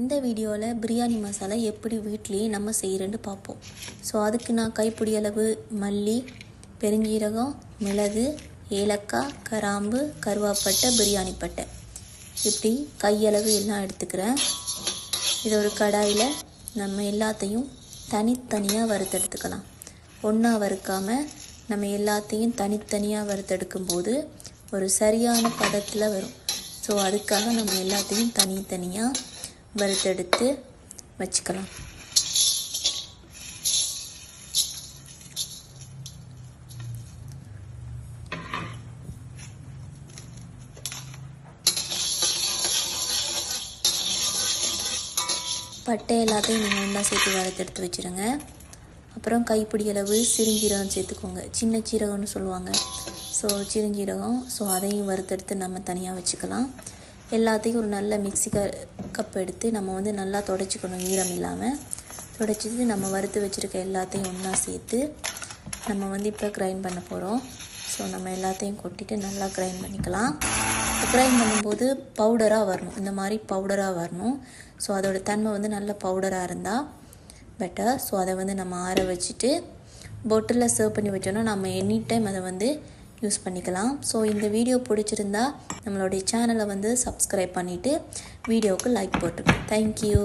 இந்த வீடியோவில் பிரியாணி மசாலா எப்படி வீட்டிலேயே நம்ம செய்கிறேன்னு பார்ப்போம். ஸோ அதுக்கு நான் கைப்பிடி அளவு மல்லி, பெருஞ்சீரகம், மிளகு, ஏலக்காய், கிராம்பு, கருவேப்பட்டை, பிரியாணி பட்டை இப்படி கையளவு எல்லாம் எடுத்துக்கிறேன். இது ஒரு கடாயில் நம்ம எல்லாத்தையும் தனித்தனியாக வறுத்தெடுத்துக்கலாம். ஒன்றா வறுக்காமல் நம்ம எல்லாத்தையும் தனித்தனியாக வறுத்தெடுக்கும்போது ஒரு சரியான பதத்தில் வரும். ஸோ அதுக்காக நம்ம எல்லாத்தையும் தனித்தனியாக வறுத்தெடுத்து வச்சுக்கலாம். பட்டை எல்லாத்தையும் நீங்கள் ஒன்றா சேர்த்து வறுத்தெடுத்து வச்சுருங்க. அப்புறம் கைப்பிடி அளவு சிறுஞ்சீரகம் சேர்த்துக்கோங்க. சின்ன சீரகம்னு சொல்லுவாங்க. ஸோ சிறுஞ்சீரகம், ஸோ அதையும் வறுத்தெடுத்து நம்ம தனியாக வச்சுக்கலாம். எல்லாத்தையும் ஒரு நல்ல மிக்ஸி கப் எடுத்து நம்ம நல்லா துடைச்சிக்கணும். ஈரம் இல்லாமல் துடைச்சிட்டு நம்ம வறுத்து வச்சுருக்க எல்லாத்தையும் ஒன்றா சேர்த்து நம்ம இப்போ கிரைண்ட் பண்ண போகிறோம். ஸோ நம்ம எல்லாத்தையும் கொட்டிட்டு நல்லா கிரைண்ட் பண்ணிக்கலாம். கிரைண்ட் பண்ணும்போது பவுடராக வரணும். இந்த மாதிரி பவுடராக வரணும். ஸோ அதோடய தன்மை நல்ல பவுடராக இருந்தால் பெட்டர். ஸோ அதை நம்ம ஆற வச்சுட்டு பொட்டிலில் சர்வ் பண்ணி வச்சோன்னா நம்ம எனி டைம் அதை யூஸ் பண்ணிக்கலாம். ஸோ இந்த வீடியோ பிடிச்சிருந்தா நம்மளுடைய சேனலை சப்ஸ்கிரைப் பண்ணிவிட்டு வீடியோவுக்கு லைக் போட்டுருங்க. தேங்க்யூ.